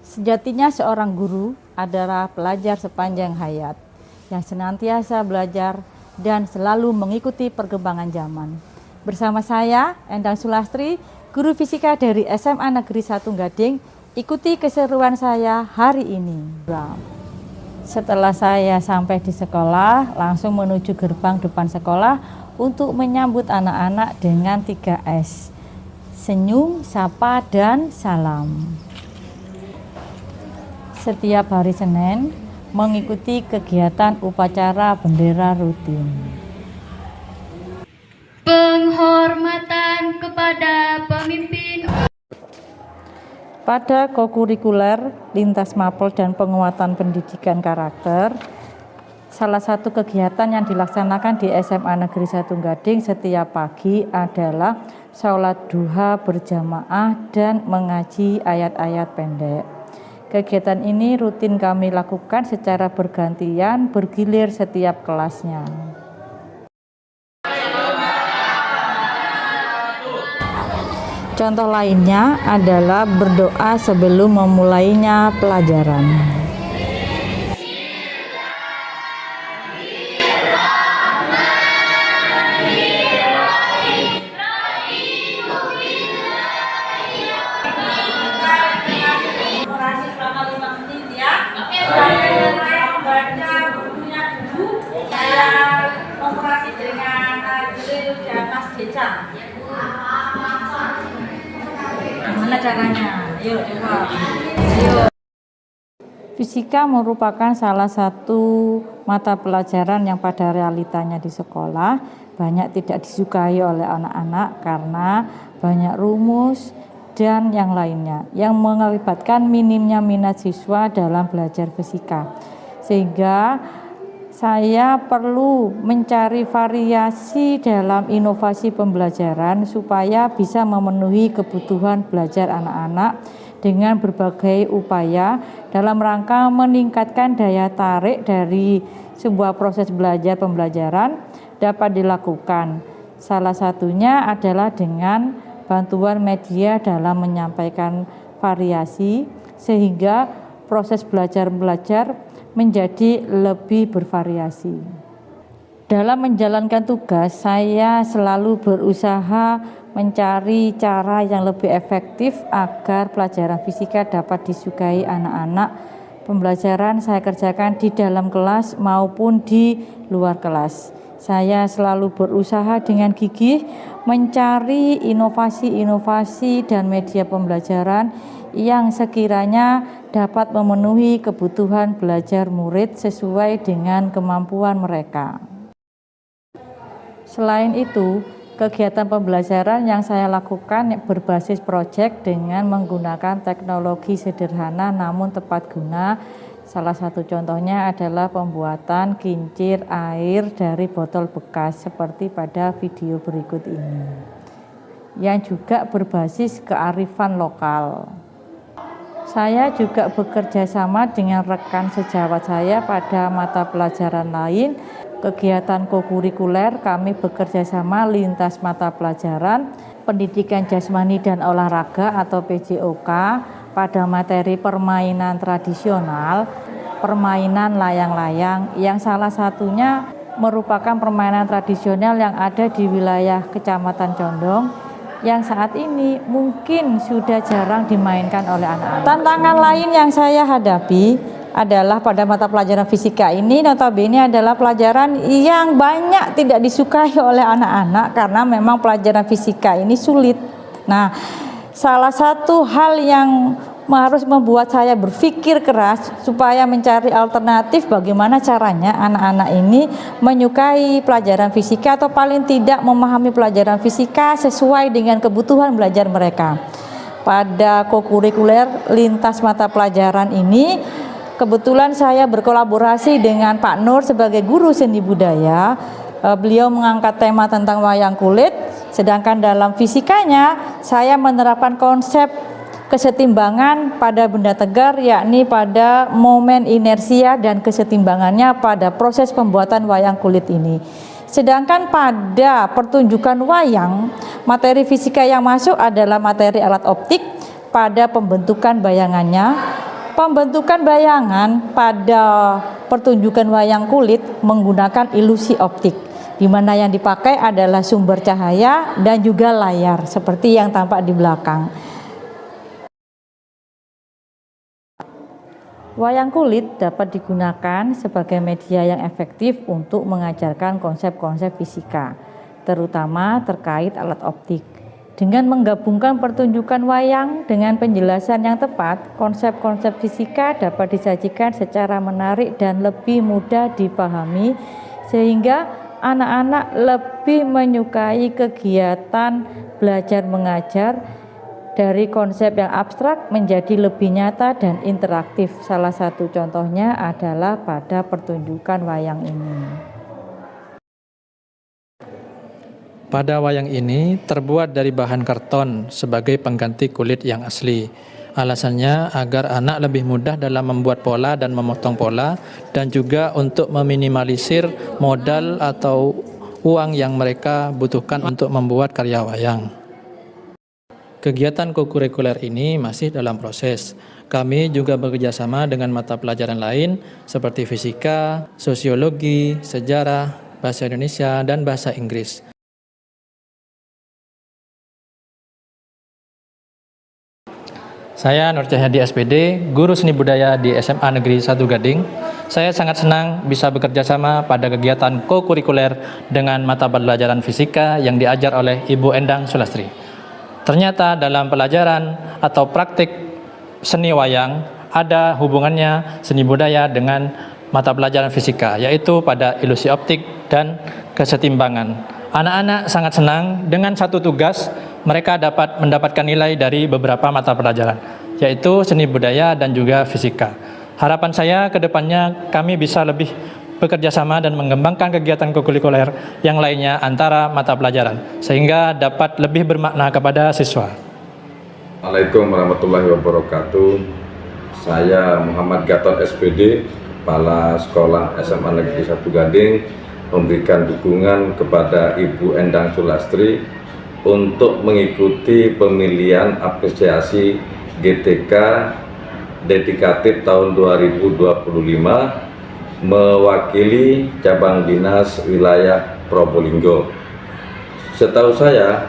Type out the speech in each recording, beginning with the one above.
Sejatinya seorang guru adalah pelajar sepanjang hayat yang senantiasa belajar dan selalu mengikuti perkembangan zaman. Bersama saya, Endang Sulastri, guru fisika dari SMA Negeri 1 Gading, ikuti keseruan saya hari ini. Setelah saya sampai di sekolah, langsung menuju gerbang depan sekolah untuk menyambut anak-anak dengan 3S. Senyum, sapa, dan salam. Setiap hari Senin mengikuti kegiatan upacara bendera rutin. Penghormatan kepada pemimpin. Pada kokurikuler, lintas mapel dan penguatan pendidikan karakter, salah satu kegiatan yang dilaksanakan di SMA Negeri 1 Gading setiap pagi adalah sholat duha berjamaah dan mengaji ayat-ayat pendek. Kegiatan ini rutin kami lakukan secara bergantian, bergilir setiap kelasnya. Contoh lainnya adalah berdoa sebelum memulainya pelajaran. Gimana caranya? Yuk coba. Yuk. Fisika merupakan salah satu mata pelajaran yang pada realitanya di sekolah banyak tidak disukai oleh anak-anak karena banyak rumus dan yang lainnya yang mengakibatkan minimnya minat siswa dalam belajar fisika. Sehingga saya perlu mencari variasi dalam inovasi pembelajaran supaya bisa memenuhi kebutuhan belajar anak-anak dengan berbagai upaya dalam rangka meningkatkan daya tarik dari sebuah proses belajar pembelajaran dapat dilakukan. Salah satunya adalah dengan bantuan media dalam menyampaikan variasi sehingga proses belajar menjadi lebih bervariasi. Dalam menjalankan tugas, saya selalu berusaha mencari cara yang lebih efektif agar pelajaran fisika dapat disukai anak-anak. Pembelajaran saya kerjakan di dalam kelas maupun di luar kelas. Saya selalu berusaha dengan gigih mencari inovasi-inovasi dan media pembelajaran yang sekiranya dapat memenuhi kebutuhan belajar murid sesuai dengan kemampuan mereka. Selain itu, kegiatan pembelajaran yang saya lakukan berbasis proyek dengan menggunakan teknologi sederhana namun tepat guna. Salah satu contohnya adalah pembuatan kincir air dari botol bekas seperti pada video berikut ini, yang juga berbasis kearifan lokal. Saya juga bekerja sama dengan rekan sejawat saya pada mata pelajaran lain. Kegiatan kokurikuler kami bekerja sama lintas mata pelajaran pendidikan jasmani dan olahraga atau PJOK pada materi permainan tradisional, permainan layang-layang yang salah satunya merupakan permainan tradisional yang ada di wilayah Kecamatan Condong yang saat ini mungkin sudah jarang dimainkan oleh anak-anak. Tantangan lain yang saya hadapi adalah pada mata pelajaran fisika ini notabene adalah pelajaran yang banyak tidak disukai oleh anak-anak karena memang pelajaran fisika ini sulit. Nah, salah satu hal yang harus membuat saya berpikir keras supaya mencari alternatif bagaimana caranya anak-anak ini menyukai pelajaran fisika atau paling tidak memahami pelajaran fisika sesuai dengan kebutuhan belajar mereka. Pada kokurikuler lintas mata pelajaran ini kebetulan saya berkolaborasi dengan Pak Nur sebagai guru seni budaya. Beliau mengangkat tema tentang wayang kulit, sedangkan dalam fisikanya saya menerapkan konsep kesetimbangan pada benda tegar, yakni pada momen inersia dan kesetimbangannya pada proses pembuatan wayang kulit ini. Sedangkan pada pertunjukan wayang, materi fisika yang masuk adalah materi alat optik pada pembentukan bayangannya, Pembentukan bayangan pada pertunjukan wayang kulit menggunakan ilusi optik, di mana yang dipakai adalah sumber cahaya dan juga layar, seperti yang tampak di belakang. Wayang kulit dapat digunakan sebagai media yang efektif untuk mengajarkan konsep-konsep fisika, terutama terkait alat optik. Dengan menggabungkan pertunjukan wayang dengan penjelasan yang tepat, konsep-konsep fisika dapat disajikan secara menarik dan lebih mudah dipahami, sehingga anak-anak lebih menyukai kegiatan belajar mengajar dari konsep yang abstrak menjadi lebih nyata dan interaktif. Salah satu contohnya adalah pada pertunjukan wayang ini. Pada wayang ini terbuat dari bahan karton sebagai pengganti kulit yang asli. Alasannya agar anak lebih mudah dalam membuat pola dan memotong pola, dan juga untuk meminimalisir modal atau uang yang mereka butuhkan untuk membuat karya wayang. Kegiatan kokurikuler ini masih dalam proses. Kami juga bekerjasama dengan mata pelajaran lain seperti fisika, sosiologi, sejarah, bahasa Indonesia, dan bahasa Inggris. Saya Nur Cahyadi SPD, Guru Seni Budaya di SMA Negeri 1 Gading. Saya sangat senang bisa bekerja sama pada kegiatan kokurikuler dengan mata pelajaran fisika yang diajar oleh Ibu Endang Sulastri. Ternyata dalam pelajaran atau praktik seni wayang ada hubungannya seni budaya dengan mata pelajaran fisika, yaitu pada ilusi optik dan kesetimbangan. Anak-anak sangat senang dengan satu tugas. Mereka dapat mendapatkan nilai dari beberapa mata pelajaran, yaitu seni budaya dan juga fisika. Harapan saya ke depannya kami bisa lebih bekerja sama dan mengembangkan kegiatan kokurikuler yang lainnya antara mata pelajaran, sehingga dapat lebih bermakna kepada siswa. Assalamualaikum warahmatullahi wabarakatuh. Saya Muhammad Gatot SPD, Kepala Sekolah SMA Negeri 1 Gading, memberikan dukungan kepada Ibu Endang Sulastri untuk mengikuti pemilihan apresiasi GTK dedikatif tahun 2025 mewakili cabang dinas wilayah Probolinggo. Setahu saya,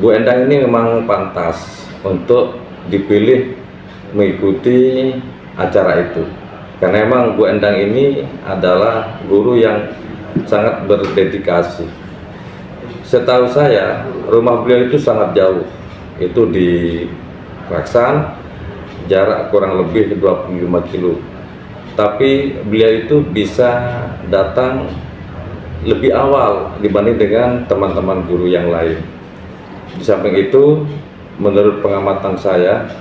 Bu Endang ini memang pantas untuk dipilih mengikuti acara itu, karena memang Bu Endang ini adalah guru yang sangat berdedikasi. Setahu saya, rumah beliau itu sangat jauh, itu di Raksan, jarak kurang lebih 25 kilo. Tapi beliau itu bisa datang lebih awal dibanding dengan teman-teman guru yang lain. Di samping itu, menurut pengamatan saya,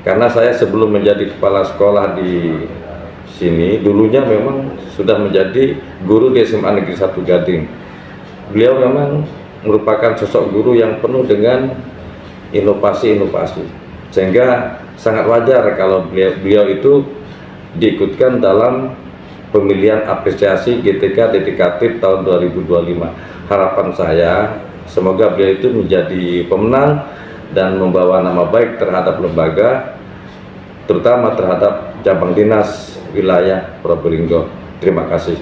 karena saya sebelum menjadi kepala sekolah di sini, dulunya memang sudah menjadi guru di SMA Negeri 1 Gading. Beliau memang merupakan sosok guru yang penuh dengan inovasi-inovasi, sehingga sangat wajar kalau beliau itu diikutkan dalam pemilihan apresiasi GTK dedikatif tahun 2025. Harapan saya semoga beliau itu menjadi pemenang dan membawa nama baik terhadap lembaga, terutama terhadap cabang dinas wilayah Probolinggo. Terima kasih.